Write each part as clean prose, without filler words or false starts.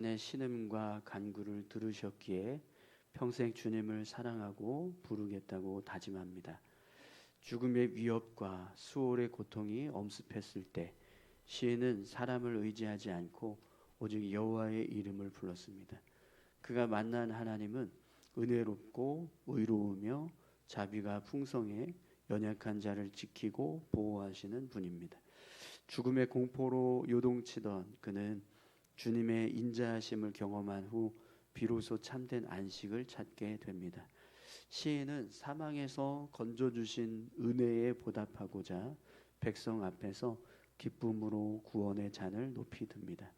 내 신음과 간구를 들으셨기에 평생 주님을 사랑하고 부르겠다고 다짐합니다. 죽음의 위협과 수월의 고통이 엄습했을 때 시인은 사람을 의지하지 않고 오직 여호와의 이름을 불렀습니다. 그가 만난 하나님은 은혜롭고 의로우며 자비가 풍성해 연약한 자를 지키고 보호하시는 분입니다. 죽음의 공포로 요동치던 그는 주님의 인자하심을 경험한 후 비로소 참된 안식을 찾게 됩니다. 시인은 사망에서 건져주신 은혜에 보답하고자 백성 앞에서 기쁨으로 구원의 잔을 높이 듭니다.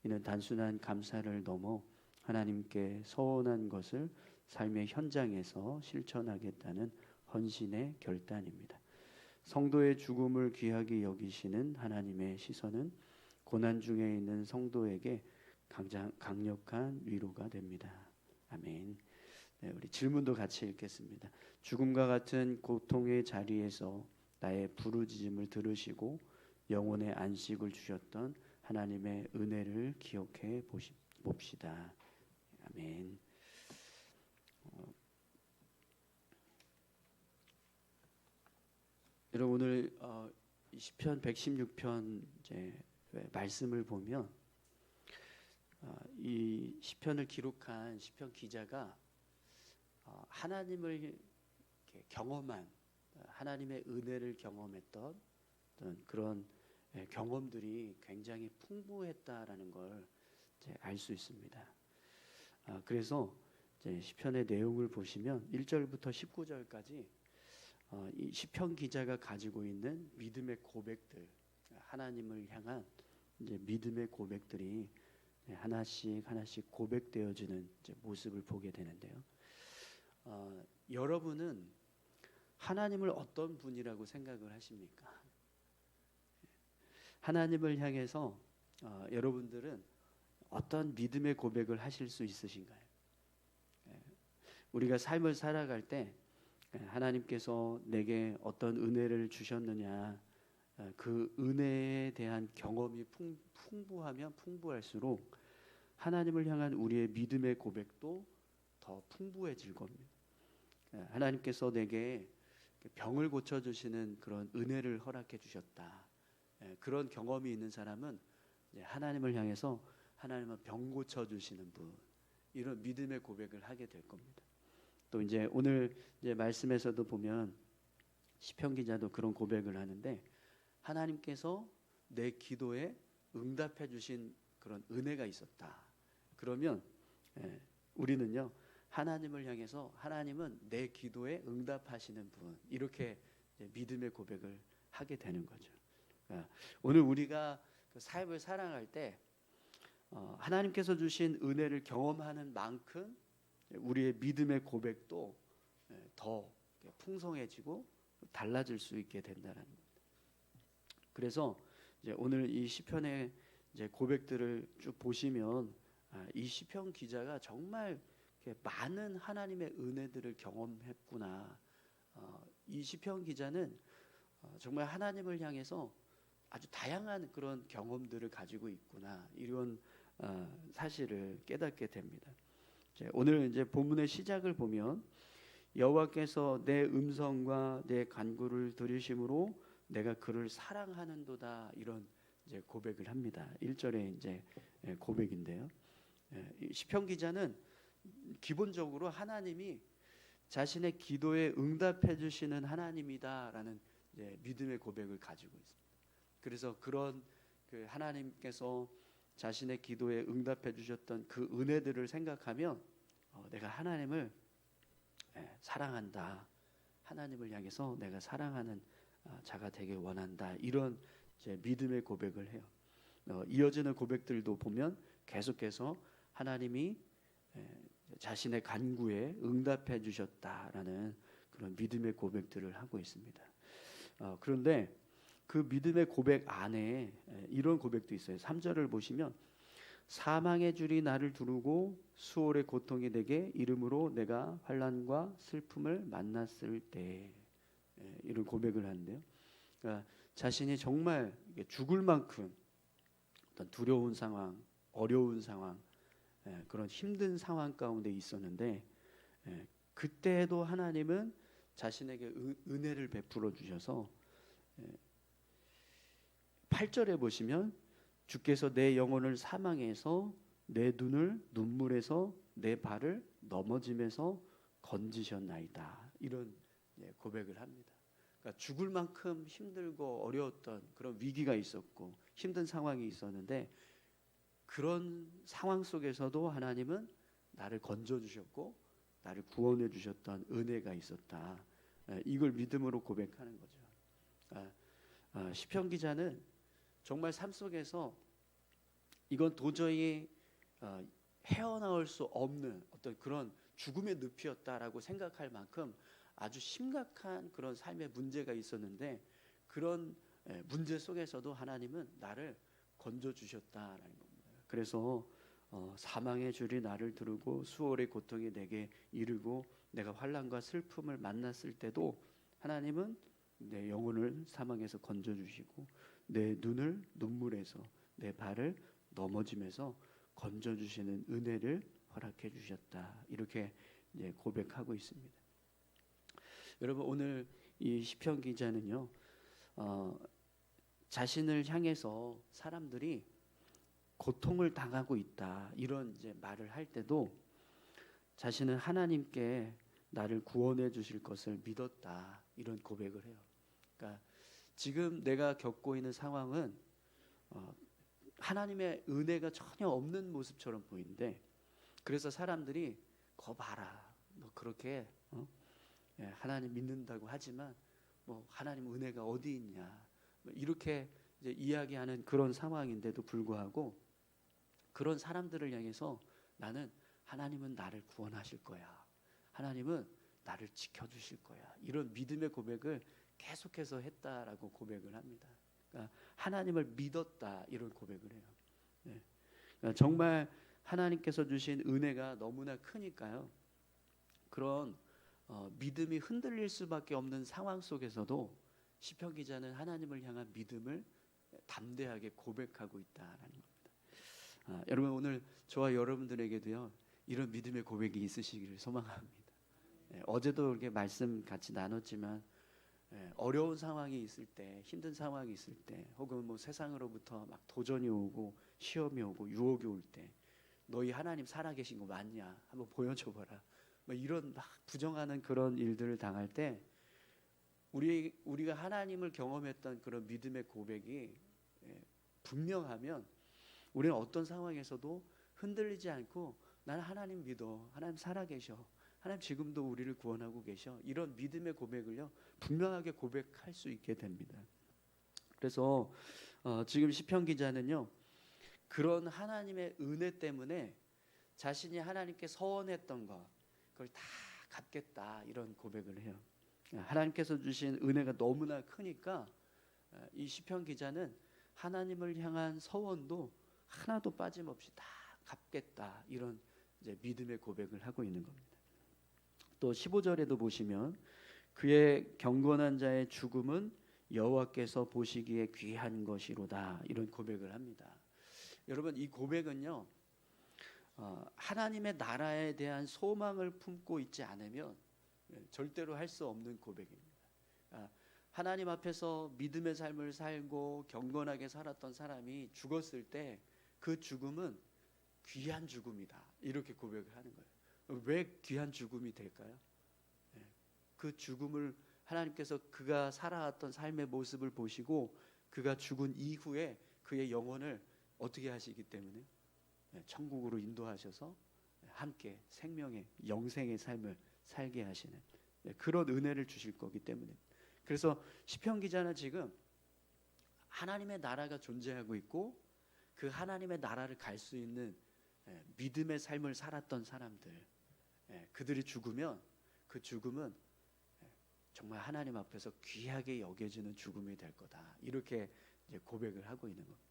이는 단순한 감사를 넘어 하나님께 서원한 것을 삶의 현장에서 실천하겠다는 헌신의 결단입니다. 성도의 죽음을 귀하게 여기시는 하나님의 시선은 고난 중에 있는 성도에게 강력한 위로가 됩니다. 아멘. 네, 우리 질문도 같이 읽겠습니다. 죽음과 같은 고통의 자리에서 나의 부르짖음을 들으시고 영혼의 안식을 주셨던 하나님의 은혜를 기억해 봅시다. 아멘. 여러분 오늘 시편 116편 이제 말씀을 보면 이 시편을 기록한 시편 기자가 하나님을 경험한 하나님의 은혜를 경험했던 그런 경험들이 굉장히 풍부했다라는 걸 알 수 있습니다. 그래서 이제 시편의 내용을 보시면 1절부터 19절까지 이 시편 기자가 가지고 있는 믿음의 고백들, 하나님을 향한 이제 믿음의 고백들이 하나씩 하나씩 고백되어지는 이제 모습을 보게 되는데요. 여러분은 하나님을 어떤 분이라고 생각을 하십니까? 하나님을 향해서 여러분들은 어떤 믿음의 고백을 하실 수 있으신가요? 우리가 삶을 살아갈 때 하나님께서 내게 어떤 은혜를 주셨느냐, 그 은혜에 대한 경험이 풍부하면 풍부할수록 하나님을 향한 우리의 믿음의 고백도 더 풍부해질 겁니다. 하나님께서 내게 병을 고쳐주시는 그런 은혜를 허락해 주셨다. 그런 경험이 있는 사람은 하나님을 향해서 하나님은 병 고쳐주시는 분, 이런 믿음의 고백을 하게 될 겁니다. 또 이제 오늘 이제 말씀에서도 보면 시편 기자도 그런 고백을 하는데 하나님께서 내 기도에 응답해 주신 그런 은혜가 있었다. 그러면 우리는요 하나님을 향해서 하나님은 내 기도에 응답하시는 분, 이렇게 믿음의 고백을 하게 되는 거죠. 오늘 우리가 그 삶을 살아갈 때 하나님께서 주신 은혜를 경험하는 만큼 우리의 믿음의 고백도 더 풍성해지고 달라질 수 있게 된다는 겁니다. 그래서 이제 오늘 이 시편의 이제 고백들을 쭉 보시면 이 시편 기자가 정말 많은 하나님의 은혜들을 경험했구나. 이 시편 기자는 정말 하나님을 향해서 아주 다양한 그런 경험들을 가지고 있구나, 이런 사실을 깨닫게 됩니다. 오늘 이제 본문의 시작을 보면 여호와께서 내 음성과 내 간구를 들으심으로 내가 그를 사랑하는도다, 이런 이제 고백을 합니다. 1절에 이제 고백인데요. 시편 기자는 기본적으로 하나님이 자신의 기도에 응답해 주시는 하나님이다라는 이제 믿음의 고백을 가지고 있습니다. 그래서 그런 그 하나님께서 자신의 기도에 응답해 주셨던 그 은혜들을 생각하면 내가 하나님을 사랑한다, 하나님을 향해서 내가 사랑하는 자가 되길 원한다, 이런 이제 믿음의 고백을 해요. 이어지는 고백들도 보면 계속해서 하나님이 자신의 간구에 응답해 주셨다라는 그런 믿음의 고백들을 하고 있습니다. 그런데 그 믿음의 고백 안에 이런 고백도 있어요. 3절을 보시면 사망의 줄이 나를 두르고 수월의 고통이 내게 이름으로 내가 환난과 슬픔을 만났을 때, 이런 고백을 하는데요. 그러니까 자신이 정말 죽을 만큼 어떤 두려운 상황, 어려운 상황, 그런 힘든 상황 가운데 있었는데 그때도 하나님은 자신에게 은혜를 베풀어 주셔서 8절에 보시면 주께서 내 영혼을 사망에서 내 눈을 눈물에서 내 발을 넘어짐에서 건지셨나이다. 이런 고백을 합니다. 그러니까 죽을 만큼 힘들고 어려웠던 그런 위기가 있었고 힘든 상황이 있었는데 그런 상황 속에서도 하나님은 나를 건져주셨고 나를 구원해 주셨던 은혜가 있었다. 이걸 믿음으로 고백하는 거죠. 시편 기자는 정말 삶 속에서 이건 도저히 헤어나올 수 없는 어떤 그런 죽음의 늪이었다라고 생각할 만큼 아주 심각한 그런 삶의 문제가 있었는데 그런 문제 속에서도 하나님은 나를 건져주셨다라는 겁니다. 그래서 사망의 줄이 나를 두르고 수월의 고통이 내게 이르고 내가 환난과 슬픔을 만났을 때도 하나님은 내 영혼을 사망에서 건져주시고 내 눈을 눈물에서 내 발을 넘어짐에서 건져주시는 은혜를 허락해 주셨다. 이렇게 고백하고 있습니다. 여러분 오늘 이 시편 기자는요 자신을 향해서 사람들이 고통을 당하고 있다 이런 말을 할 때도 자신은 하나님께 나를 구원해 주실 것을 믿었다 이런 고백을 해요. 그러니까 지금 내가 겪고 있는 상황은 하나님의 은혜가 전혀 없는 모습처럼 보이는데 그래서 사람들이 거 봐라 너 그렇게 하나님 믿는다고 하지만 뭐 하나님 은혜가 어디 있냐 이렇게 이야기하는 그런 상황인데도 불구하고 그런 사람들을 향해서 나는 하나님은 나를 구원하실 거야. 하나님은 나를 지켜주실 거야. 이런 믿음의 고백을 계속해서 했다라고 고백을 합니다. 그러니까 하나님을 믿었다 이런 고백을 해요. 그러니까 정말 하나님께서 주신 은혜가 너무나 크니까요. 그런 믿음이 흔들릴 수밖에 없는 상황 속에서도 시편 기자는 하나님을 향한 믿음을 담대하게 고백하고 있다라는 겁니다. 여러분 오늘 저와 여러분들에게도요 이런 믿음의 고백이 있으시기를 소망합니다. 어제도 이렇게 말씀 같이 나눴지만 어려운 상황이 있을 때 힘든 상황이 있을 때 혹은 뭐 세상으로부터 막 도전이 오고 시험이 오고 유혹이 올 때 너희 하나님 살아계신 거 맞냐 한번 보여줘봐라 뭐 이런 막 부정하는 그런 일들을 당할 때 우리가 하나님을 경험했던 그런 믿음의 고백이 분명하면 우리는 어떤 상황에서도 흔들리지 않고 나는 하나님 믿어 하나님 살아계셔 하나님 지금도 우리를 구원하고 계셔 이런 믿음의 고백을요 분명하게 고백할 수 있게 됩니다. 그래서 지금 시편 기자는요 그런 하나님의 은혜 때문에 자신이 하나님께 서원했던 것 그걸 다 갚겠다 이런 고백을 해요. 하나님께서 주신 은혜가 너무나 크니까 이 시편 기자는 하나님을 향한 서원도 하나도 빠짐없이 다 갚겠다 이런 믿음의 고백을 하고 있는 겁니다. 또 15절에도 보시면 그의 경건한 자의 죽음은 여호와께서 보시기에 귀한 것이로다 이런 고백을 합니다. 여러분 이 고백은요 하나님의 나라에 대한 소망을 품고 있지 않으면 절대로 할 수 없는 고백입니다. 하나님 앞에서 믿음의 삶을 살고 경건하게 살았던 사람이 죽었을 때 그 죽음은 귀한 죽음이다 이렇게 고백을 하는 거예요. 왜 귀한 죽음이 될까요? 그 죽음을 하나님께서 그가 살아왔던 삶의 모습을 보시고 그가 죽은 이후에 그의 영혼을 어떻게 하시기 때문에 천국으로 인도하셔서 함께 생명의 영생의 삶을 살게 하시는 그런 은혜를 주실 거기 때문에 그래서 시편 기자는 지금 하나님의 나라가 존재하고 있고 그 하나님의 나라를 갈 수 있는 믿음의 삶을 살았던 사람들 그들이 죽으면 그 죽음은 정말 하나님 앞에서 귀하게 여겨지는 죽음이 될 거다 이렇게 고백을 하고 있는 겁니다.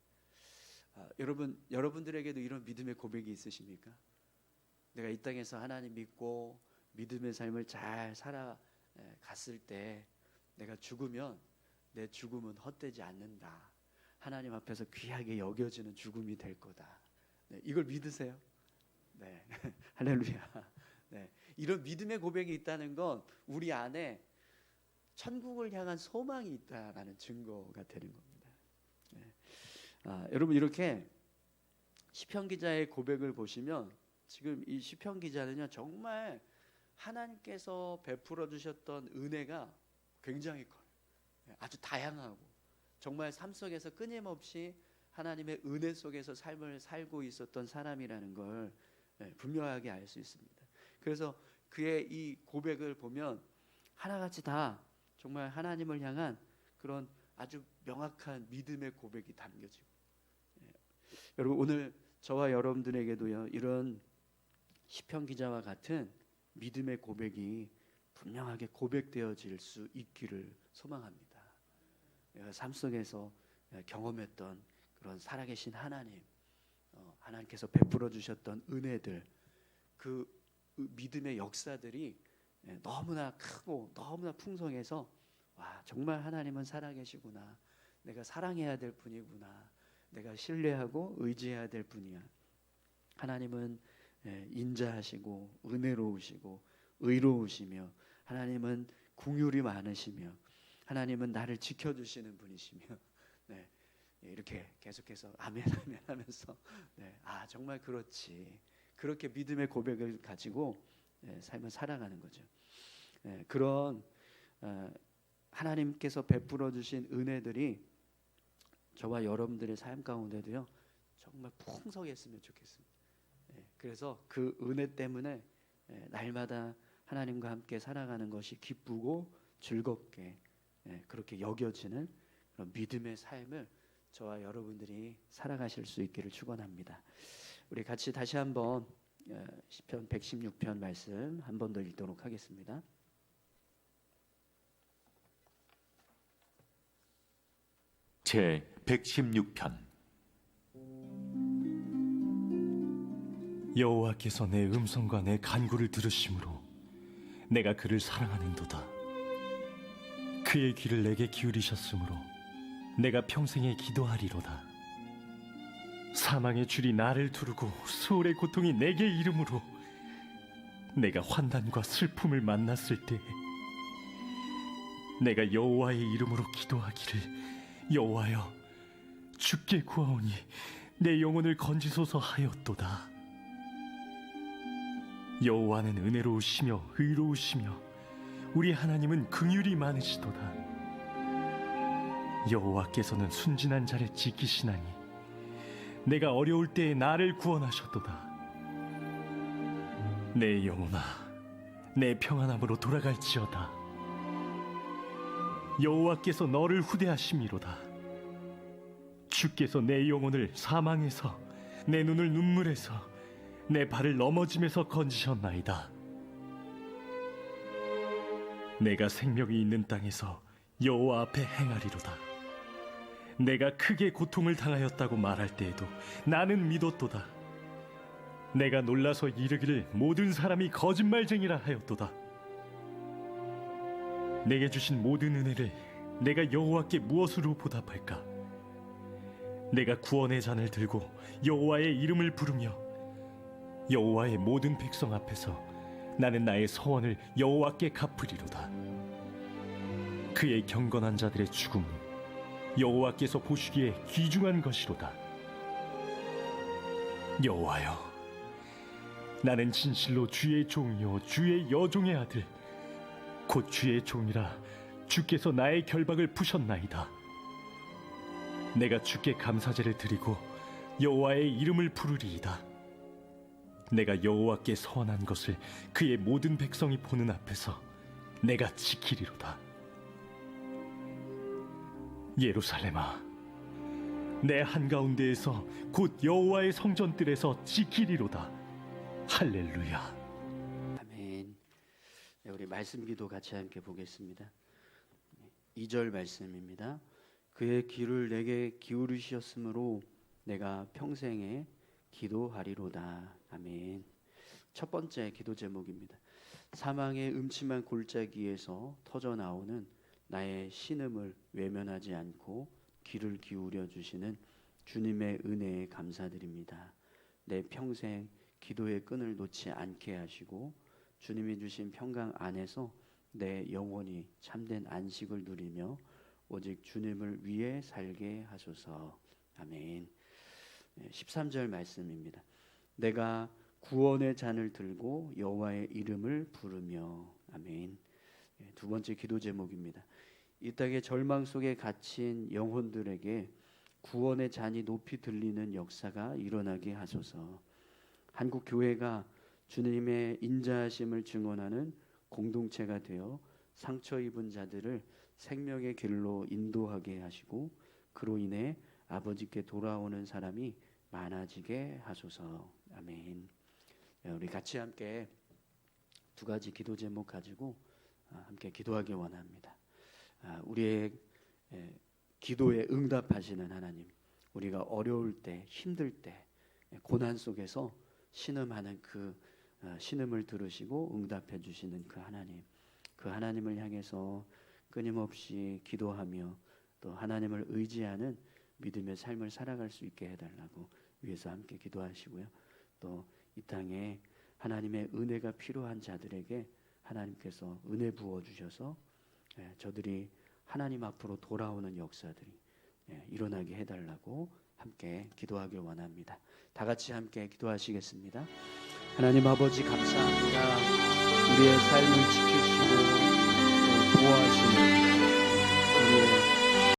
여러분들에게도 이런 믿음의 고백이 있으십니까? 내가 이 땅에서 하나님 믿고 믿음의 삶을 잘 살아갔을 때 내가 죽으면 내 죽음은 헛되지 않는다. 하나님 앞에서 귀하게 여겨지는 죽음이 될 거다. 이걸 믿으세요? 네. 할렐루야. 네. 이런 믿음의 고백이 있다는 건 우리 안에 천국을 향한 소망이 있다라는 증거가 되는 겁니다. 네. 여러분 이렇게 시편 기자의 고백을 보시면 지금 이 시편 기자는요 정말 하나님께서 베풀어 주셨던 은혜가 굉장히 커요. 아주 다양하고 정말 삶 속에서 끊임없이 하나님의 은혜 속에서 삶을 살고 있었던 사람이라는 걸 분명하게 알 수 있습니다. 그래서 그의 이 고백을 보면 하나같이 다 정말 하나님을 향한 그런 아주 명확한 믿음의 고백이 담겨지고, 여러분 오늘 저와 여러분들에게도요 이런 시편 기자와 같은 믿음의 고백이 분명하게 고백되어질 수 있기를 소망합니다. 내가 삶 속에서 경험했던 그런 살아계신 하나님, 하나님께서 베풀어 주셨던 은혜들, 그 믿음의 역사들이 너무나 크고 너무나 풍성해서 와 정말 하나님은 살아계시구나, 내가 사랑해야 될 분이구나, 내가 신뢰하고 의지해야 될 분이야. 하나님은 인자하시고 은혜로우시고 의로우시며 하나님은 긍휼이 많으시며 하나님은 나를 지켜주시는 분이시며, 네, 이렇게 계속해서 아멘 아멘 하면서 정말 그렇지, 그렇게 믿음의 고백을 가지고 삶을 살아가는 거죠. 그런 하나님께서 베풀어 주신 은혜들이 저와 여러분들의 삶 가운데도요 정말 풍성했으면 좋겠습니다. 그래서 그 은혜 때문에 날마다 하나님과 함께 살아가는 것이 기쁘고 즐겁게 그렇게 여겨지는 그런 믿음의 삶을 저와 여러분들이 살아가실 수 있기를 축원합니다. 우리 같이 다시 한번 시편 116편 말씀 한 번 더 읽도록 하겠습니다. 제 116편. 여호와께서 내 음성과 내 간구를 들으심으로 내가 그를 사랑하는도다. 그의 귀를 내게 기울이셨으므로 내가 평생에 기도하리로다. 사망의 줄이 나를 두르고 수월의 고통이 내게 이름으로 내가 환난과 슬픔을 만났을 때에 내가 여호와의 이름으로 기도하기를, 여호와여 주께 구하오니 내 영혼을 건지소서 하였도다. 여호와는 은혜로우시며 의로우시며 우리 하나님은 긍휼이 많으시도다. 여호와께서는 순진한 자를 지키시나니 내가 어려울 때에 나를 구원하셨도다. 내 영혼아 내 평안함으로 돌아갈지어다. 여호와께서 너를 후대하심이로다. 주께서 내 영혼을 사망에서 내 눈을 눈물에서 내 발을 넘어짐에서 건지셨나이다. 내가 생명이 있는 땅에서 여호와 앞에 행하리로다. 내가 크게 고통을 당하였다고 말할 때에도 나는 믿었도다. 내가 놀라서 이르기를 모든 사람이 거짓말쟁이라 하였도다. 내게 주신 모든 은혜를 내가 여호와께 무엇으로 보답할까? 내가 구원의 잔을 들고 여호와의 이름을 부르며 여호와의 모든 백성 앞에서 나는 나의 서원을 여호와께 갚으리로다. 그의 경건한 자들의 죽음은 여호와께서 보시기에 귀중한 것이로다. 여호와여 나는 진실로 주의 종이요 주의 여종의 아들 곧 주의 종이라 주께서 나의 결박을 푸셨나이다. 내가 주께 감사제를 드리고 여호와의 이름을 부르리이다. 내가 여호와께 서원한 것을 그의 모든 백성이 보는 앞에서 내가 지키리로다. 예루살렘아 내 한가운데에서 곧 여호와의 성전들에서 지키리로다. 할렐루야. 아멘. 우리 말씀 기도 같이 함께 보겠습니다. 2절 말씀입니다. 그의 귀를 내게 기울이셨으므로 내가 평생에 기도하리로다. 아멘. 첫 번째 기도 제목입니다. 사망의 음침한 골짜기에서 터져 나오는 나의 신음을 외면하지 않고 귀를 기울여 주시는 주님의 은혜에 감사드립니다. 내 평생 기도의 끈을 놓지 않게 하시고 주님이 주신 평강 안에서 내 영혼이 참된 안식을 누리며 오직 주님을 위해 살게 하소서. 아멘. 13절 말씀입니다. 내가 구원의 잔을 들고 여호와의 이름을 부르며. 아멘. 두 번째 기도 제목입니다. 이 땅의 절망 속에 갇힌 영혼들에게 구원의 잔이 높이 들리는 역사가 일어나게 하소서. 한국 교회가 주님의 인자하심을 증언하는 공동체가 되어 상처 입은 자들을 생명의 길로 인도하게 하시고 그로 인해 아버지께 돌아오는 사람이 많아지게 하소서. 아멘. 우리 같이 함께 두 가지 기도 제목 가지고 함께 기도하기 원합니다. 우리의 기도에 응답하시는 하나님, 우리가 어려울 때, 힘들 때, 고난 속에서 신음하는 그 신음을 들으시고 응답해 주시는 그 하나님, 그 하나님을 향해서 끊임없이 기도하며 또 하나님을 의지하는 믿음의 삶을 살아갈 수 있게 해달라고 위해서 함께 기도하시고요. 또 이 땅에 하나님의 은혜가 필요한 자들에게 하나님께서 은혜 부어 주셔서 저들이 하나님 앞으로 돌아오는 역사들이 일어나게 해달라고 함께 기도하길 원합니다. 다 같이 함께 기도하시겠습니다. 하나님 아버지 감사합니다. 우리의 삶을 지키시고 보호하시는